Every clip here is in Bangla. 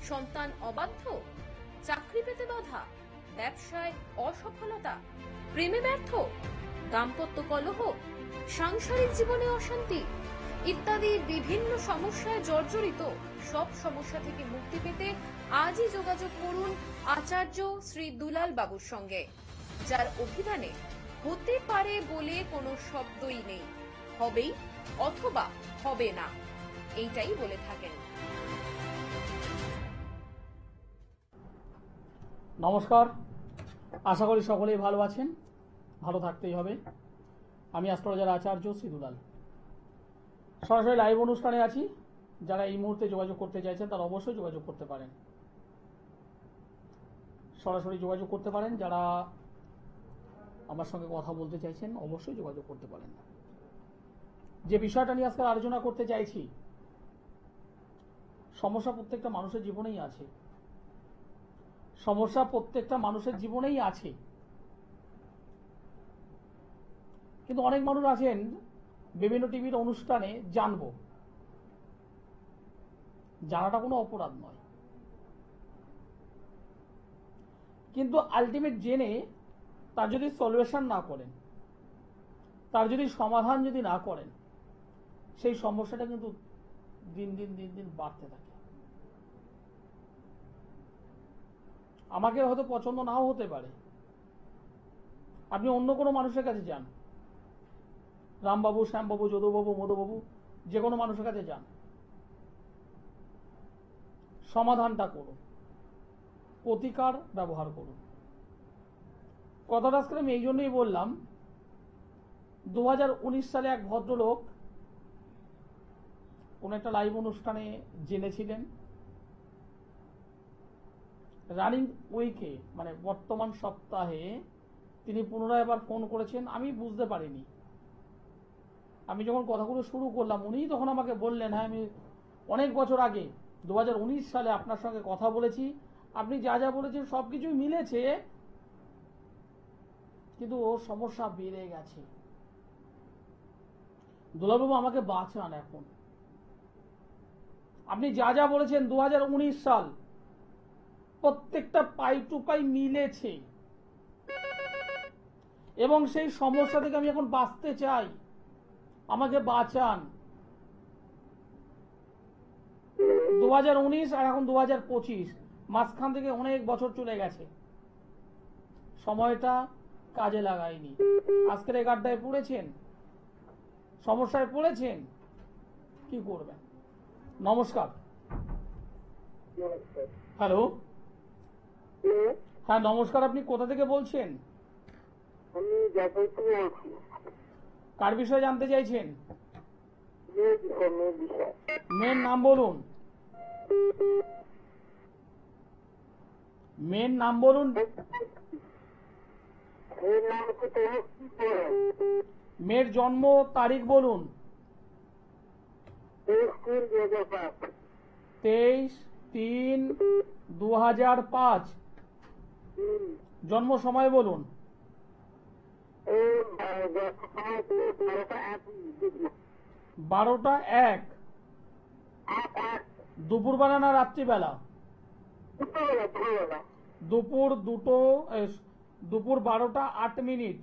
সন্তান অবাধ্য, চাকরি পেতে বাধা, ব্যবসায় অসফলতা, প্রেমে ব্যর্থ, দাম্পত্য কলহ, সাংসারিক জীবনে অশান্তি ইত্যাদি বিভিন্ন সমস্যায় জর্জরিত। সব সমস্যা থেকে মুক্তি পেতে আজই যোগাযোগ করুন আচার্য শ্রী দুলাল বাবুর সঙ্গে, যার অভিধানে হতে পারে বলে কোনো শব্দই নেই, হবেই অথবা হবে না, এইটাই বলে থাকেন। নমস্কার, আশা করি সকলেই ভালো আছেন, ভালো থাকতেই হবে। আমি অ্যাস্ট্রোলজার আচার্য শ্রী দুলাল। সরাসরি লাইভ অনুষ্ঠানে আছি। যারা এই মুহূর্তে যোগাযোগ করতে চাইছেন তারা অবশ্যই যোগাযোগ করতে পারেন, সরাসরি যোগাযোগ করতে পারেন। যারা আমার সঙ্গে কথা বলতে চাইছেন অবশ্যই যোগাযোগ করতে পারেন। যে বিষয়টা নিয়ে আজকে আলোচনা করতে চাইছি, সমস্যা প্রত্যেকটা মানুষের জীবনেই আছে, সমস্যা প্রত্যেকটা মানুষের জীবনেই আছে। কিন্তু অনেক মানুষ আছেন বিভিন্ন টিভির অনুষ্ঠানে জানবো, জানাটা কোনো অপরাধ নয়, কিন্তু আলটিমেট জেনে তার যদি সলিউশন না করেন, তার যদি সমাধান যদি না করেন, সেই সমস্যাটা কিন্তু দিন দিন দিন দিন বাড়তে থাকে। আমাকে হয়তো পছন্দ নাও হতে পারে, আপনি অন্য কোনো মানুষের কাছে যান, রামবাবু, শ্যামবাবু, যদুবাবু, মধুবাবু, যে কোনো মানুষের কাছে যান, সমাধানটা করুন, প্রতিকার ব্যবহার করুন। কথাটা আজকে আমি এই জন্যই বললাম, 2019 সালে এক ভদ্রলোক কোন একটা লাইভ অনুষ্ঠানে জেনেছিলেন, রানিং উইকে মানে বর্তমান সপ্তাহে তিনি পুনরায় আবার ফোন করেছেন। আমি বুঝতে পারিনি, আমি যখন কথাগুলো শুরু করলাম উনিই তখন আমাকে বললেন, হ্যাঁ আমি অনেক বছর আগে 2019 সালে আপনার সঙ্গে কথা বলেছি, আপনি যা যা বলেছেন সবকিছুই মিলেছে, কিন্তু ওর সমস্যা বেড়ে গেছে। দুলালবাবু আমাকে বাঁচান, এখন আপনি যা যা বলেছেন 2019 সাল প্রত্যেকটা পাই টু পাই মিলেছে, এবং সেই সমস্যা থেকে আমি এখন বাঁচতে চাই, আমাকে বাঁচান। 2019 আর এখন 2025, মাঝখান থেকে অনেক বছর চলে গেছে, সময়টা কাজে লাগায়নি। আজকের এই গাড্ডায় পড়েছেন, সমস্যায় পড়েছেন, কি করবেন? নমস্কার। হ্যালো, হ্যাঁ নমস্কার, আপনি কোথা থেকে বলছেন? কার বিষয়ে জানতে চাইছেন? মেয়ের নাম বলুন, মেয়ের নাম বলুন, মেয়ের জন্ম তারিখ বলুন। 23/3/2005। জন্ম সময় বলুন। 12:01। দুপুরবেলা না রাত্রিবেলা? দুপুর 12:08।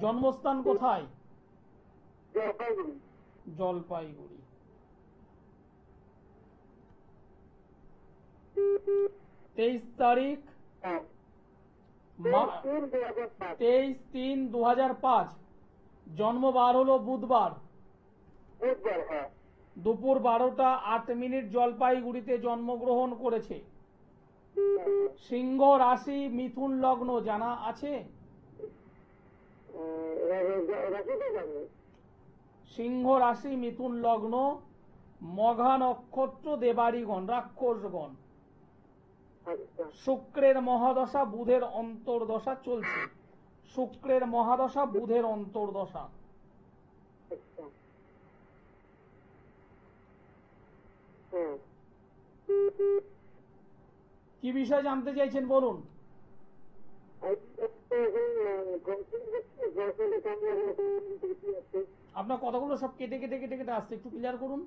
জন্মস্থান কোথায়? জলপাইগুড়ি। 23 তারিখ 23/3/2005। জন্মবার হলো বুধবার। দুপুর 12:08 জলপাইগুড়িতে জন্মগ্রহণ করেছে। সিংহ রাশি, মিথুন লগ্ন জানা আছে? সিংহ রাশি, মিথুন লগ্ন, মঘা নক্ষত্র, দেবাড়িগণ, রাক্ষসগণ। শুক্রের মহাদশা, বুধের অন্তর্দশা চলছে। শুক্রের মহাদশা, বুধের অন্তর্দশা। কি বিষয় জানতে চাইছেন বলুন। আপনার কথাগুলো সব কেটে কেটে কেটে কেটে আসছে, একটু ক্লিয়ার করুন।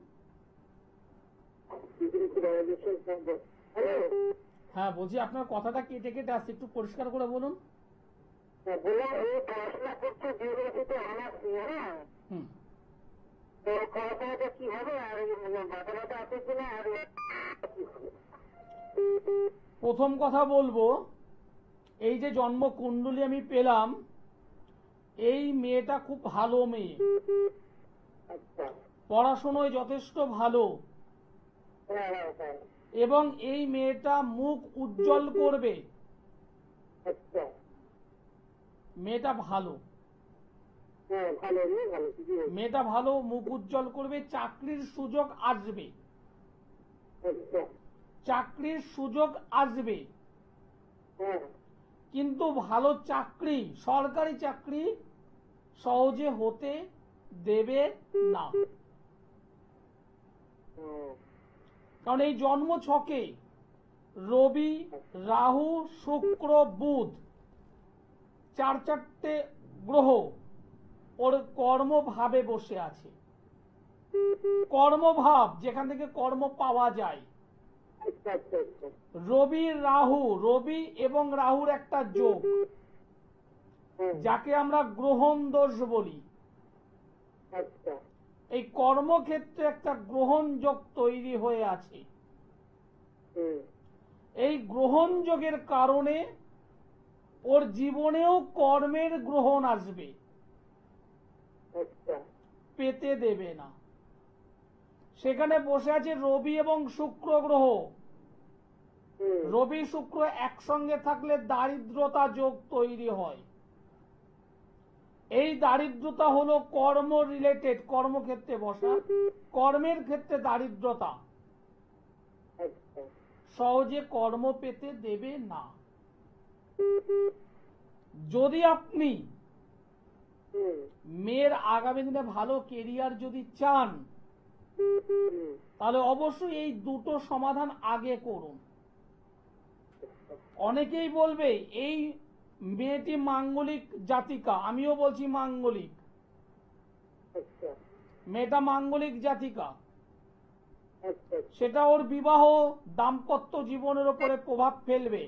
হ্যালো, হ্যাঁ বলছি, আপনার কথাটা কেটে কেটে আসছে, একটু পরিষ্কার করে বলুন। বললাম ও পড়াশোনা করছে জিওগ্রাফিতে অনার্স নিয়ে, হ্যাঁ, হুম। তো পড়াশোনাটা কি হবে, আর মাথা ব্যথা আছে কিনা, আর কি হবে? প্রথম কথা বলবো, এই যে জন্ম কুণ্ডলী আমি পেলাম, এই মেয়েটা খুব ভালো মেয়ে, আচ্ছা, পড়াশোনায় যথেষ্ট ভালো, হ্যাঁ হ্যাঁ হ্যাঁ, এবং এই মেয়েটা মুখ উজ্জ্বল করবে। আচ্ছা, মেয়েটা ভালো, হ্যাঁ ভালো, নিয়ে ভালো, কি হয়েছে? মেয়েটা ভালো, মুখ উজ্জ্বল করবে, চাকরির সুযোগ আসবে, আচ্ছা, চাকরির সুযোগ আসবে, হ্যাঁ, কিন্তু ভালো চাকরি, সরকারি চাকরি সহজে হতে দেবে না। হুম, কারণ এই জন্ম ছকে রবি, রাহু, শুক্র, বুধ, চারটে গ্রহ ওর কর্মভাবে বসে আছে। কর্মভাব, যেখান থেকে কর্ম পাওয়া যায়। আচ্ছা আচ্ছা আচ্ছা, রবি রাহু, রবি এবং রাহুর একটা যোগ, হ্যাঁ, যাকে আমরা গ্রহণ দোষ বলি। আচ্ছা, এই কর্মক্ষেত্রে একটা গ্রহণ যোগ তৈরি হয়ে আছে। হুম, এই গ্রহণ যোগের কারণে ওর জীবনেও কর্মের গ্রহণ আসবে, আচ্ছা, পেতে দেবে না। সেখানে বসে আছে রবি এবং শুক্র গ্রহ। হুম, রবি শুক্র একসঙ্গে থাকলে দারিদ্রতা যোগ তৈরি হয়। এই দারিদ্রতা হলো কর্ম রিলেটেড, কর্মক্ষেত্রে বসা, কর্মের ক্ষেত্রে দারিদ্রতা, আচ্ছা, সহজে কর্ম পেতে দেবে না। যদি আপনি হুম, মেয়ের আগামী দিনে ভালো কেরিয়ার যদি চান, হুম, তাহলে অবশ্যই এই দুটো সমাধান আগে করুন। অনেকেই বলবে এই মেয়েটি মাঙ্গলিক জাতিকা, আমিও বলছি মাঙ্গলিক, আচ্ছা, মেয়েটা মাঙ্গলিক জাতিকা, আচ্ছা, সেটা ওর বিবাহ দাম্পত্য জীবনের উপরে প্রভাব ফেলবে,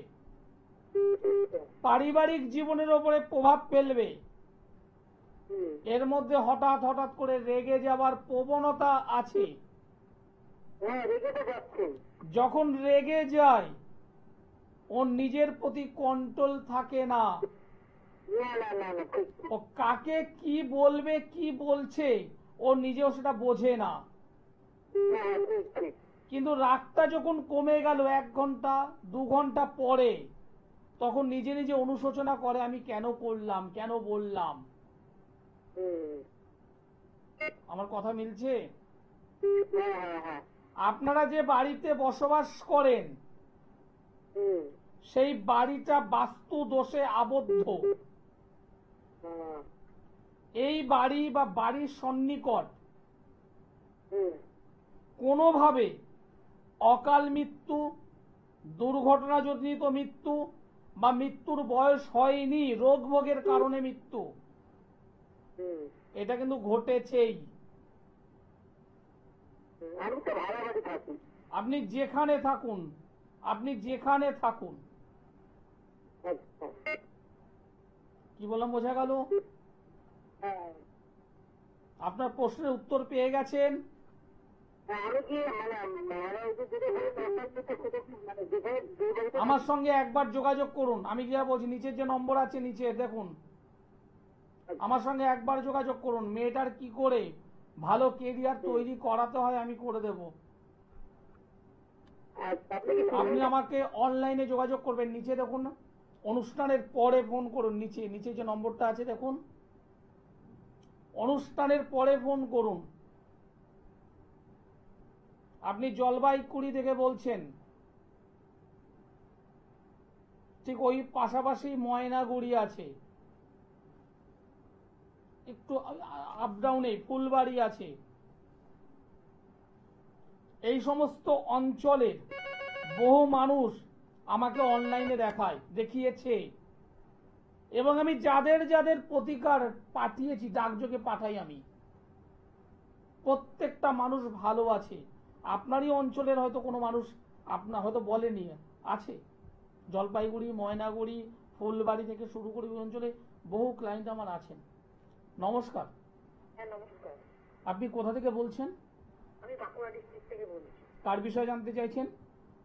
আচ্ছা, পারিবারিক জীবনের উপরে প্রভাব ফেলবে। হুম, এর মধ্যে হঠাৎ হঠাৎ করে রেগে যাওয়ার প্রবণতা আছে। হ্যাঁ, রেখে তো যাচ্ছেন, যখন রেগে যায়, ওর নিজের প্রতি কন্ট্রোল থাকে না। না না না না, ঠিক, ও কাকে কি বলবে, কি বলছে, ও নিজেও সেটা বোঝে না। না, ঠিক ঠিক, কিন্তু রাগটা যখন কমে গেল 1 ঘন্টা 2 ঘন্টা পরে, তখন নিজে নিজে অনুশোচনা করে, আমি কেন করলাম, কেন বললাম। হুম, আমার কথা মিলছে? হ্যাঁ হ্যাঁ হ্যাঁ, আপনারা যে বাড়িতে বসবাস করেন, হুম, সেই বাড়িটা বাস্তু দোষে আবদ্ধ। হ্যাঁ, এই বাড়ি বা বাড়ির সন্নিকট হুম, কোনোভাবে অকাল মৃত্যু, দুর্ঘটনাজনিত মৃত্যু, বা মৃত্যুর বয়স হয়নি, রোগ ভোগের কারণে মৃত্যু, হুম, এটা কিন্তু ঘটেছেই। আমি তো ভালো বাড়ি থাকি, আপনি যেখানে থাকুন, আপনি যেখানে থাকুন, আচ্ছা, কি বললাম বোঝা গেল? হ্যাঁ, আপনার প্রশ্নের উত্তর পেয়ে গেছেন। আমি কি মানে মানে ওই যে যেটা বলে দরকার যেটা সেটা কি মানে যেখানে যে বাড়িতে আমার সঙ্গে একবার যোগাযোগ করুন, আমি যা বলছি, নিচের যে নম্বর আছে নিচে দেখুন, আমার সঙ্গে একবার যোগাযোগ করুন। মেয়েটার কি করে ভালো কেরিয়ার তৈরি করাতে হয় আমি করে দেব। আপনি আমাকে অনলাইনে যোগাযোগ করবেন, নিচে দেখুন না, অনুষ্ঠানের পরে ফোন করুন, নিচে নিচে যে নম্বরটা আছে দেখুন, অনুষ্ঠানের পরে ফোন করুন। আপনি জলপাইগুড়ি থেকে বলছেন, ঠিক ওই পাশাপাশি ময়নাগুড়ি আছে, একটু আপ ডাউনে ফুলবাড়ি আছে। এই সমস্ত অঞ্চলের বহু মানুষ আমাকে অনলাইনে দেখিয়েছে, এবং আমি যাদের যাদের প্রতিকার পাঠিয়েছি, ডাকযোগে পাঠাই, আমি প্রত্যেকটা মানুষ ভালো আছে। আপনারই অঞ্চলের হয়তো কোনো মানুষ আপনার হয়তো বলেনি, আছে জলপাইগুড়ি, ময়নাগুড়ি, ফুলবাড়ি থেকে শুরু করে ওই অঞ্চলে বহু ক্লায়েন্ট আমার আছেন। নমস্কার, হ্যাঁ নমস্কার, আপনি কোথা থেকে বলছেন? আমি বাঁকুড়া ডিস্ট্রিক্ট থেকে বলছি। কার বিষয়ে জানতে চাইছেন?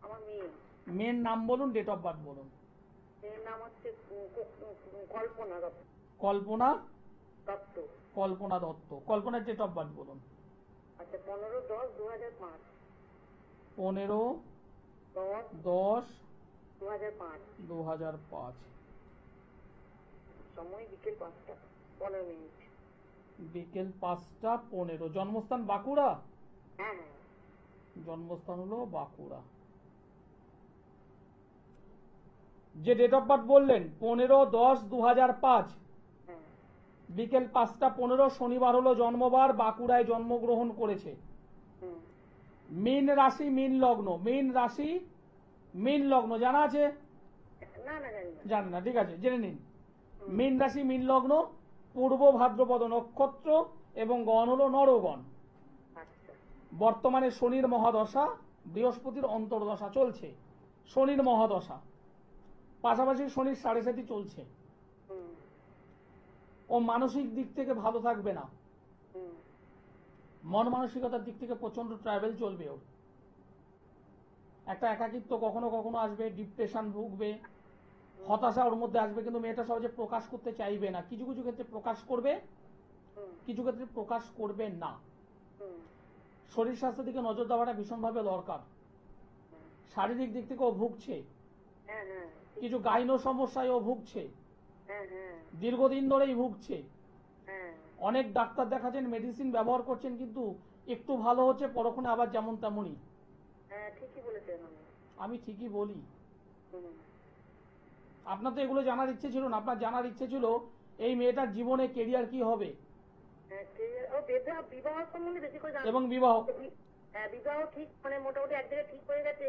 আমার মেয়ে, মেয়ের নাম বলুন, ডেট অফ বার্থ বলুন। মেয়ের নাম হচ্ছে কল্পনা দত্ত। কল্পনা দত্ত। কল্পনা দত্ত। কল্পনার ডেট অফ বার্থ বলুন। আচ্ছা 15/10/2005। 15/10/2005। সময় বিকেল 5টা 15 মিনিট। বিকেল 5টা 15। জন্মস্থান বাঁকুড়া? হ্যাঁ হ্যাঁ। জন্মস্থান হলো বাঁকুড়া। যে ডেট অফ বার্থ বললেন 15/10/2005, হ্যাঁ বিকেল 5টা 15, শনিবার হলো জন্মবার, বাঁকুড়ায় জন্মগ্রহণ করেছে। হুম। মীন রাশি মীন লগ্ন, মীন রাশি মীন লগ্ন জানা আছে? না না জানি না। জানেন না, ঠিক আছে, জেনে নিন। মীন রাশি মীন লগ্ন, পূর্ব ভাদ্রপদ নক্ষত্র এবং গণ হলো নরগণ। আচ্ছা। বর্তমানে শনির মহাদশা, বৃহস্পতির অন্তর্দশা চলছে, শনির মহাদশা, পাশাপাশি শনির 7.5 চলছে। হুম ও মানসিক দিক থেকে ভালো থাকবে না, হুম মন মানসিকতার দিক থেকে প্রচন্ড ট্রাভেল চলবে। ওর একটা একাকিত্ব কখনো কখনো আসবে, ডিপ্রেশন ভুগবে, হতাশা ওর মধ্যে আসবে, কিন্তু মেয়েটা সহজে প্রকাশ করতে চাইবে না। কিছু কিছু ক্ষেত্রে প্রকাশ করবে, হুম কিছু ক্ষেত্রে প্রকাশ করবে না। হুম শরীর স্বাস্থ্যের দিকে নজর দেওয়াটা ভীষণভাবে দরকার। শারীরিক দিক থেকে ও ভুগছে, হ্যাঁ হ্যাঁ কিছু গাইনো সমস্যায় ও ভুগছে, হ্যাঁ হ্যাঁ দীর্ঘদিন ধরেই ভুগছে। হ্যাঁ অনেক ডাক্তার দেখাচ্ছেন, মেডিসিন ব্যবহার করছেন, কিন্তু একটু ভালো হচ্ছে, পরক্ষণে আবার যেমন তেমনই। হ্যাঁ ঠিকই বলেছেন। আমি ঠিকই বলি। হুম আপনার তো এগুলো জানার ইচ্ছে ছিল না, আপনার জানার ইচ্ছে ছিল এই মেয়েটার জীবনে কেরিয়ার কি হবে হ্যাঁ ও বিবাহ সম্বন্ধে বেশি করে এবং বিবাহ। হ্যাঁ বিবাহ ঠিক মানে মোটামুটি এক জায়গায় ঠিক হয়ে গেছে,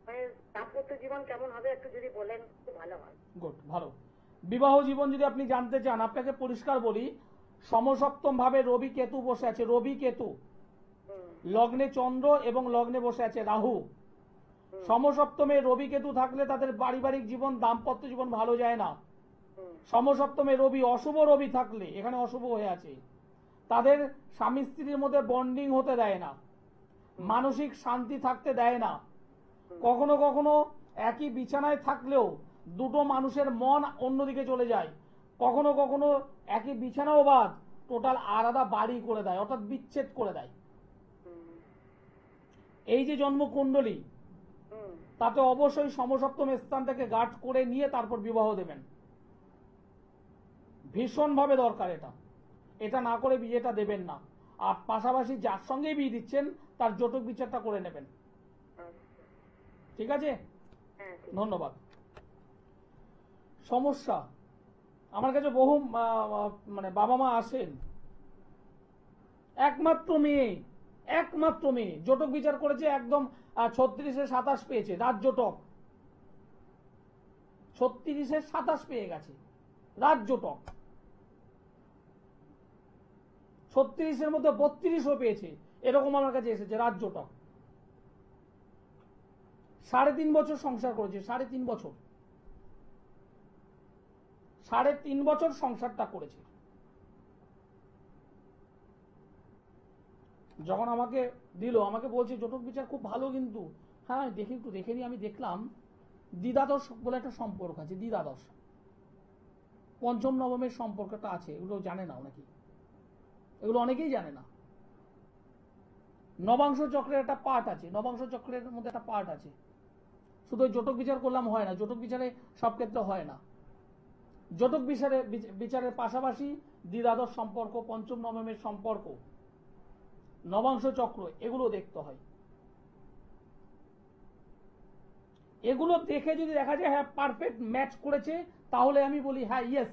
মানে দাম্পত্য জীবন কেমন হবে একটু যদি বলেন খুব ভালো হয়। গুড, ভালো। বিবাহ জীবন যদি আপনি জানতে চান, আপনাকে পরিষ্কার বলি, সমসপ্তম ভাবে রবি কেতু বসে আছে, রবি কেতু, হুম লগ্নে চন্দ্র এবং লগ্নে বসে আছে রাহু। সমসপ্তমে রবি কেতু থাকলে তাদের পারিবারিক জীবন, দাম্পত্য জীবন ভালো যায় না। হুম সমসপ্তমে রবি, অশুভ রবি থাকলে, এখানে অশুভ হয়ে আছে, তাদের স্বামী স্ত্রীর মধ্যে বন্ডিং হতে দেয় না, মানসিক শান্তি থাকতে দেয় না। কখনো কখনো একই বিছানায় থাকলেও দুটো মানুষের মন অন্যদিকে চলে যায়। কখনো কখনো একই বিছানাও বাদ, টোটাল আলাদা বাড়ি করে দেয়, অর্থাৎ বিচ্ছেদ করে দেয়। হুম এই যে জন্মকুণ্ডলী, হুম তাতে অবশ্যই সমসপ্তম স্থানটাকে গার্ড করে নিয়ে তারপর বিবাহ দেবেন, ভীষণভাবে দরকার এটা। এটা না করে বিয়েটা দেবেন না। আর পাশাপাশি যার সঙ্গে বিয়ে দিচ্ছেন তার জটক বিচারটা করে নেবেন, ঠিক আছে? হ্যাঁ ঠিক। ধন্যবাদ। সমস্যা, আমার কাছে বহু মানে বাবা মা আসেন, একমাত্র মেয়ে, একমাত্র মেয়ে, জটক বিচার করেছে, একদম 36-এ 27 পেয়েছে, রাত জটক, 36-এ 27 পেয়ে গেছে, রাত জটক, 36-এর মধ্যে 32ও পেয়েছে, এরকম আমার কাছে এসেছে, রাত জটক। 3.5 বছর সংসার করেছে, 3.5 বছর, 3.5 বছর সংসারটা করেছে। যখন আমাকে দিল, আমাকে বলছে জটক বিচার খুব ভালো, কিন্তু হ্যাঁ দেখি, একটু দেখে নিই। আমি দেখলাম দ্বিধাদশ বলে একটা সম্পর্ক আছে, দ্বিধাদশ, পঞ্চম নবমের সম্পর্কটা আছে, এগুলো জানে না অনেকেই, এগুলো অনেকেই জানে না। নবাংশ চক্রের একটা পার্ট আছে, নবাংশ চক্রের মধ্যে একটা পার্ট আছে। শুধু জটক বিচার করলাম হয় না, জটক বিচারে সব ক্ষেত্রে হয় না। জটক বিচারের পাশাপাশি দ্বিধাদশ সম্পর্ক, পঞ্চম নবমের সম্পর্ক, নবাংশ চক্র, এগুলো দেখতে হয়। এগুলো দেখে যদি দেখা যায় হ্যাঁ পারফেক্ট ম্যাচ করেছে, তাহলে আমি বলি হ্যাঁ ইয়েস।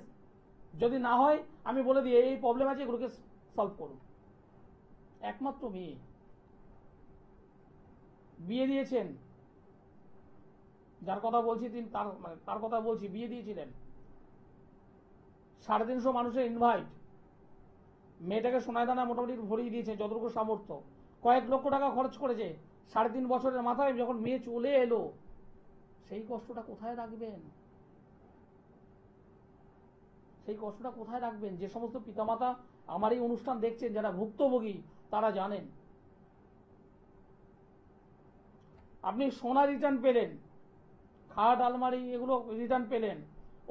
যদি না হয় আমি বলে দিই এই প্রবলেম আছে, এগুলোকে সলভ করুন। একমাত্র মেয়ে, বিয়ে দিয়েছেন, যার কথা বলছি তিনি, তার কথা বলছি, বিয়ে দিয়েছিলেন, 350 মানুষের ইনভাইট, মেয়েটাকে সোনায় দানা মোটামুটি ভরিয়ে দিয়েছে যতটুকু সামর্থ্য, কয়েক লক্ষ টাকা খরচ করেছে, 3.5 বছরের মাথায় যখন মেয়ে চলে এলো, সেই কষ্টটা কোথায় রাখবেন? সেই কষ্টটা কোথায় রাখবেন? যে সমস্ত পিতামাতা আমার এই অনুষ্ঠান দেখছেন, যারা ভুক্তভোগী, তারা জানেন। আপনি সোনা রিটার্ন পেলেন, খাট আলমারি এগুলো রিটার্ন পেলেন,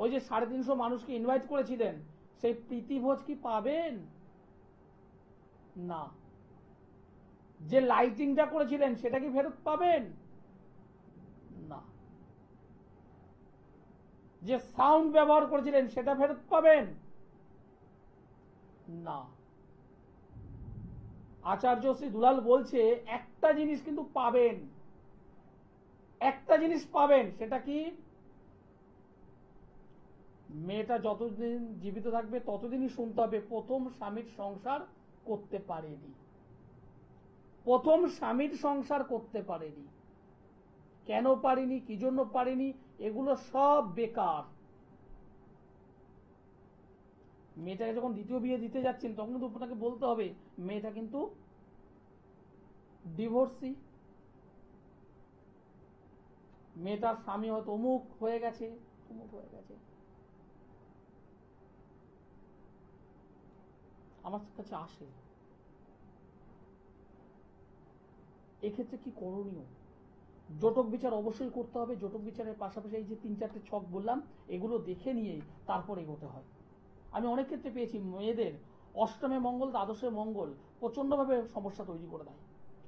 ওই যে 350 মানুষকে ইনভাইট করেছিলেন, সেই প্রীতিভোজ কি পাবেন? না। যে লাইটিংটা করেছিলেন সেটা কি ফেরত পাবেন? না। যে সাউন্ড ব্যবহার করেছিলেন সেটা ফেরত পাবেন? না। আচার্য শ্রী দুলাল বলছে একটা জিনিস কিন্তু পাবেন, একটা জিনিস পাবেন। সেটা কি? মেয়েটা যতদিন জীবিত থাকবে ততদিনই শুনতে হবে প্রথম স্বামীর সংসার করতে পারেনি, প্রথম স্বামীর সংসার করতে পারেনি। কেন পারিনি, কি জন্য পারিনি, এগুলো সব বেকার। মেয়েটাকে যখন দ্বিতীয় বিয়ে দিতে যাচ্ছেন তখন কিন্তু আপনাকে বলতে হবে মেয়েটা কিন্তু ডিভোর্সি, মেয়েটার স্বামী হয়তো অমুক হয়ে গেছে, অমুক হয়ে গেছে। আমার কাছে আসে, এক্ষেত্রে কি করণীয়? জটক বিচার অবশ্যই করতে হবে। জটক বিচারের পাশাপাশি এই যে 3-4টে ছক বললাম, এগুলো দেখে নিয়ে তারপর এগোতে হয়। আমি অনেক ক্ষেত্রে পেয়েছি মেয়েদের অষ্টমে মঙ্গল, দ্বাদশে মঙ্গল প্রচন্ডভাবে সমস্যা তৈরি করে দেয়।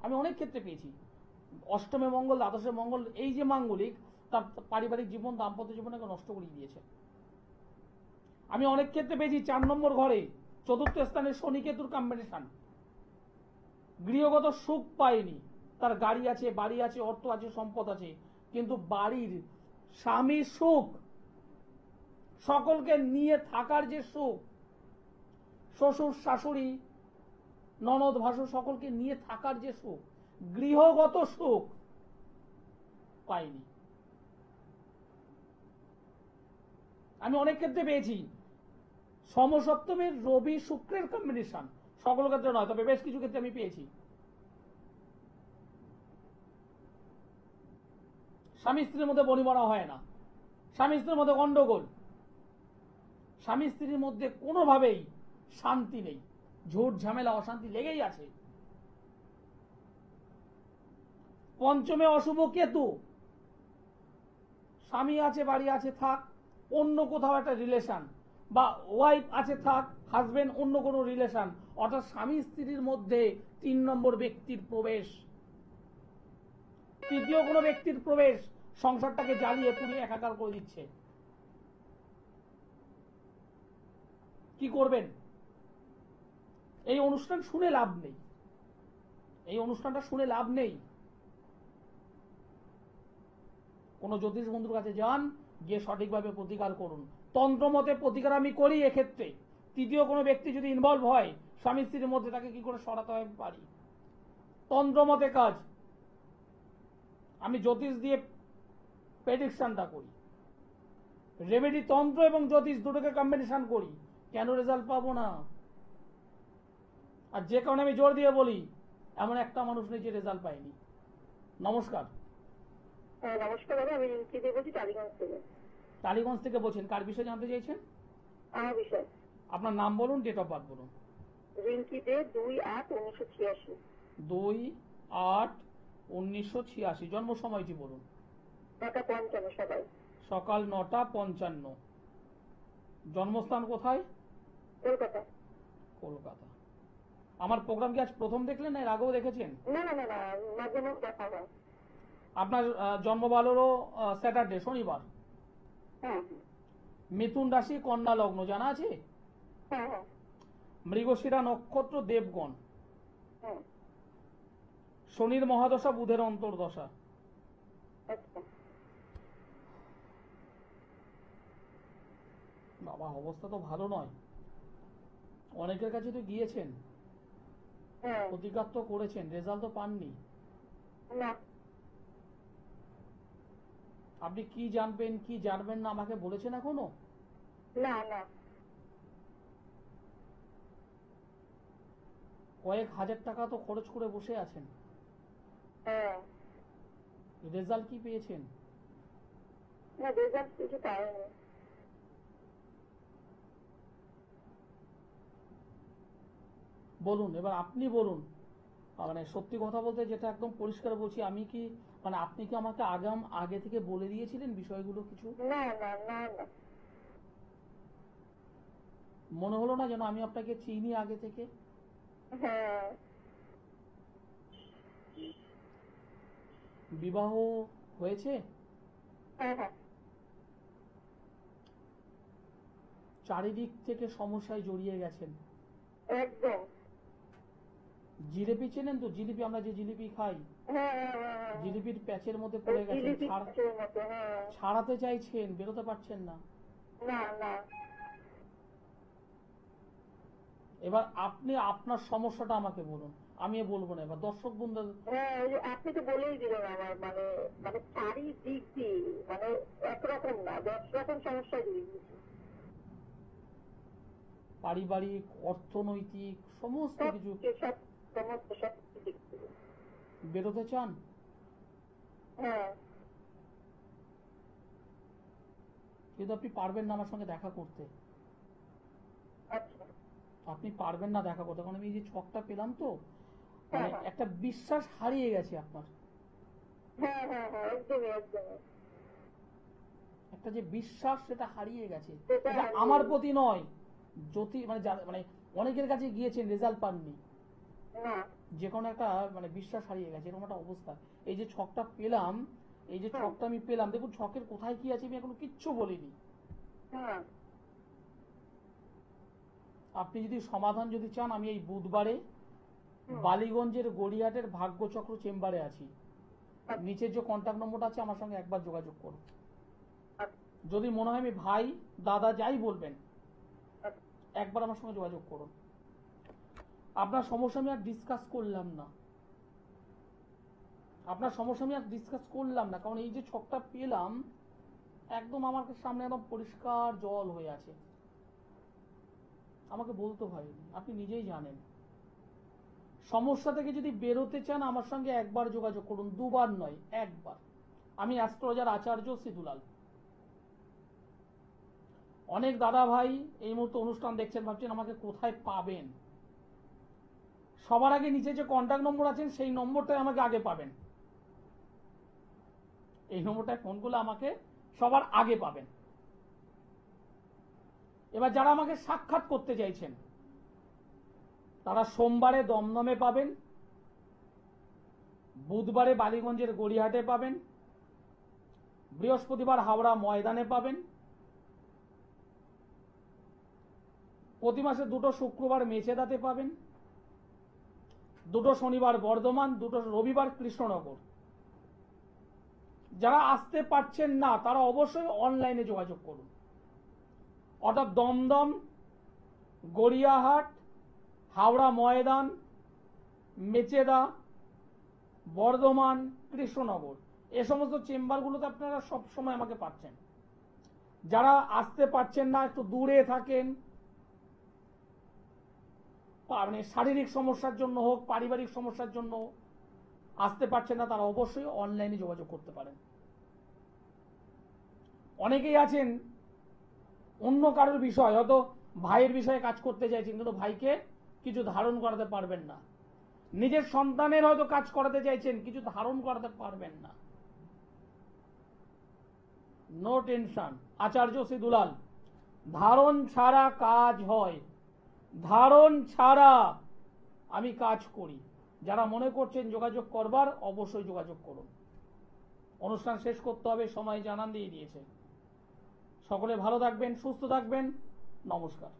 আমি অনেক ক্ষেত্রে পেয়েছি অষ্টমে মঙ্গল, দ্বাদশে মঙ্গল, এই যে মাঙ্গলিক, তার পারিবারিক জীবন, দাম্পত্য জীবনকে নষ্ট করে দিয়েছে। আমি অনেক ক্ষেত্রে পেয়েছি 4 নম্বর ঘরে 4র্থ স্থানে শনি কেতুর কম্বিনেশন, গৃহগত সুখ পায়নি। তার গাড়ি আছে, বাড়ি আছে, অর্থ আছে, সম্পদ আছে, কিন্তু বাড়ির স্বামী সুখ, সকলকে নিয়ে থাকার যে সুখ, শ্বশুর শাশুড়ি ননদ ভাসুর সকলকে নিয়ে থাকার যে সুখ, গৃহগত সুখ পায়নি। আমি অনেক ক্ষেত্রে পেয়েছি সমসপ্তমের রবি শুক্রের কম্বিনেশন, সকল ক্ষেত্রে নয় তবে বেশ কিছু ক্ষেত্রে আমি পেয়েছি। স্বামী স্ত্রীর মধ্যে বনিবনা হয় না, স্বামী স্ত্রীর মধ্যে গন্ডগোল, স্বামী স্ত্রীর মধ্যে কোনোভাবেই শান্তি নেই, ঝুট ঝামেলা অশান্তি লেগেই আছে। পঞ্চমে অশুভ কেতু, স্বামী আছে, বাড়ি আছে, থাক, অন্য কোথাও একটা রিলেশন, বা ওয়াইফ আছে, থাক, হাজবেন্ড অন্য কোনো রিলেশন, অর্থাৎ স্বামী স্ত্রীর মধ্যে 3 নম্বর ব্যক্তির প্রবেশ, তৃতীয় কোনো ব্যক্তির প্রবেশ সংসারটাকে জ্বালিয়ে পুড়িয়ে একাকার করে দিচ্ছে। কি করবেন? এই অনুষ্ঠান শুনে লাভ নেই, এই অনুষ্ঠানটা শুনে লাভ নেই। কোন জ্যোতিষ বন্ধুর কাছে যান, গিয়ে সঠিকভাবে প্রতিকার করুন। তন্ত্রমতে প্রতিকার আমি করি এক্ষেত্রে। তৃতীয় কোনো ব্যক্তি যদি ইনভলভ হয় স্বামী স্ত্রীর মধ্যে, তাকে কি করে সরাতে হয় পারি, তন্ত্রমতে কাজ। আমি জ্যোতিষ দিয়ে প্রেডিকশনটা করি, রেমেডি তন্ত্র এবং জ্যোতিষ দুটোকে কম্বিনেশন করি, কেন রেজাল্ট পাবো না? আর যে কারণে আমি জোর দিয়ে বলি, এমন একটা মানুষ নেই যে রেজাল্ট পায়নি। নমস্কার। নমস্কার দাদা, আমি রিঙ্কি দিয়ে বলছি টালিগঞ্জ থেকে। টালিগঞ্জ থেকে বলছেন, কার বিষয়ে জানতে চাইছেন? আমার বিষয়। আপনার নাম বলুন, ডেট অফ বার্থ বলুন। রিঙ্কি দে, 2-8-1986। 2-8-1986। জন্ম সময়টি বলুন। 9:55 সকাল। সকাল 9:55। জন্মস্থান কোথায়? কলকাতা। কলকাতা। আমার প্রোগ্রাম কি আজ প্রথম দেখলেন না এর আগেও দেখেছেন? না না না না, মাঝে মাঝে দেখা হয়। আপনার জন্মবালেরও স্যাটারডে, শনিবার। হ্যাঁ মিথুন রাশি, কন্যা লগ্ন, জানা আছে? হ্যাঁ হ্যাঁ মৃগশিরা নক্ষত্র, দেবগণ। হ্যাঁ। শনির মহাদশা, বুধের অন্তর্দশা। আচ্ছা। বাবা, অবস্থা তো ভালো নয়। অনেকের কাছে তো গিয়েছেন, হ্যাঁ। প্রতিকার তো করেছেন, রেজাল্ট তো পাননি। না। আপনি কি জানবেন কি জানবেন না আমাকে বলেছেন এখনো? না না। কয়েক হাজার টাকা তো খরচ করে বসে আছেন, হ্যাঁ। রেজাল্ট কি পেয়েছেন? না, রেজাল্ট কিছু পাইনি। বলুন, এবার আপনি বলুন। মানে সত্যি কথা বলতে যেটা একদম পরিষ্কার বলছি, আমি কি মানে আপনি কি আমাকে আগে থেকে বলে দিয়েছিলেন বিষয়গুলো কিছু? না না না না। মনে হলো না যেন আমি আপনাকে চিনি আগে থেকে? হ্যাঁ। বিবাহ হয়েছে? হ্যাঁ হ্যাঁ। চারিদিক থেকে সমস্যায় জড়িয়ে গেছেন। একদম। জিলিপি চেনেন তো? জিলিপি, আমরা যে জিলিপি খাই, হ্যাঁ হ্যাঁ হ্যাঁ। জিলিপির প্যাচের মধ্যে পড়ে গেছেন, জিলিপি প্যাচের মতো, হ্যাঁ। ছাড়াতে চাইছেন, বেরোতে পারছেন না। না না। এবার আপনি আপনার সমস্যাটা আমাকে বলুন, আমি বলবো না। এবার দর্শক বন্ধু, হ্যাঁ, ওই যে আপনি তো বলেই দিলেন আমার মানে মানে চারিদিক দিয়ে মানে একরকম না, 10 রকম সমস্যা দিয়ে দিয়েছে। পারিবারিক, অর্থনৈতিক সমস্ত কিছু সব দিক থেকে। বেরোতে চান? হ্যাঁ। কিন্তু আপনি পারবেন না আমার সঙ্গে দেখা করতে। আচ্ছা। আপনি পারবেন না দেখা করতে, কারণ আমি এই যে ছকটা পেলাম তো, মানে হ্যাঁ, হ্যাঁ। একটা বিশ্বাস হারিয়ে গেছে আপনার। হ্যাঁ হ্যাঁ হ্যাঁ, একদমই একদমই। একটা যে বিশ্বাস, সেটা হারিয়ে গেছে। সেটা এটা হারিয়ে আমার গেছে। প্রতি নয়, জ্যোতি মানে মানে অনেকের কাছে গিয়েছেন, রেজাল্ট পাননি, না। যে কোনো একটা মানে বিশ্বাস হারিয়ে গেছে, এরকম একটা অবস্থা। এই যে ছকটা পেলাম, এই যে ছকটা আমি পেলাম, দেখুন ছকের কোথায় কি আছে আমি এখনো কিচ্ছু বলিনি। হ্যাঁ। আপনি যদি সমাধান যদি চান, আমি এই বুধবারে বালিগঞ্জের গড়িয়াহাটের ভাগ্যচক্র চেম্বারে আছি। নিচের যে কন্ট্যাক্ট নম্বরটা আছে, আমার সঙ্গে একবার যোগাযোগ করুন। যদি মনে হয় আমি ভাই দাদা যাই বলবেন, একবার আমার সঙ্গে যোগাযোগ করুন। আপনার সমস্যা আমি আর ডিসকাস করলাম না, কারণ এই যে ছকটা পেলাম, একদম আমার সামনে একদম পরিষ্কার জল হয়ে আছে। আমাকে বলতে হয়নি, আপনি নিজেই জানেন। সমস্যা থেকে যদি বেরোতে চান, আমার সঙ্গে একবার যোগাযোগ করুন, দুবার নয়, একবার। আমি অ্যাস্ট্রোলজার আচার্য সিদুলাল। অনেক দাদা ভাই এই মুহূর্তে অনুষ্ঠান দেখছেন, ভাবছেন আমাকে কোথায় পাবেন। সবার আগে নিচে যে কন্ট্যাক্ট নম্বর আছেন, সেই নম্বরটাই আমাকে আগে পাবেন। এই নম্বরটায় ফোন করলে আমাকে সবার আগে পাবেন। এবার যারা আমাকে সাক্ষাৎ করতে চাইছেন, তারা সোমবারে দমদমে পাবেন, বুধবারে বালিগঞ্জের গড়িয়াহাটে পাবেন, বৃহস্পতিবার হাওড়া ময়দানে পাবেন, প্রতি মাসে 2টো শুক্রবার মেচেদাতে পাবেন, 2টো শনিবার বর্ধমান, 2টো রবিবার কৃষ্ণনগর। যারা আসতে পারছেন না, তারা অবশ্যই অনলাইনে যোগাযোগ করুন। অর্থাৎ দমদম, গড়িয়াহাট, হাওড়া ময়দান, মেচেদা, বর্ধমান, কৃষ্ণনগর, এ সমস্ত চেম্বারগুলোতে আপনারা সব সময় আমাকে পাচ্ছেন। যারা আসতে পারছেন না, একটু দূরে থাকেন, মানে শারীরিক সমস্যার জন্য হোক, পারিবারিক সমস্যার জন্য আসতে পারছেন না, তারা অবশ্যই অনলাইনে যোগাযোগ করতে পারেন। অনেকেই আছেন অন্য কারোর বিষয়, হয়তো ভাইয়ের বিষয়ে কাজ করতে চাইছেন, কিন্তু ভাইকে কিছু ধারণ করাতে পারবেন না। নিজের সন্তানের হয়তো কাজ করাতে চাইছেন, কিছু ধারণ করাতে পারবেন না। নো টেনশন, আচার্য সিদুলাল। ধারণ ছাড়া কাজ হয়, ধারণ ছাড়া আমি কাজ করি। যারা মনে করছেন যোগাযোগ করবার, অবশ্যই যোগাযোগ করুন। অনুষ্ঠান শেষ করতে হবে, সময় জানান দিয়ে দিয়েছে। সকলে ভালো থাকবেন, সুস্থ থাকবেন, নমস্কার।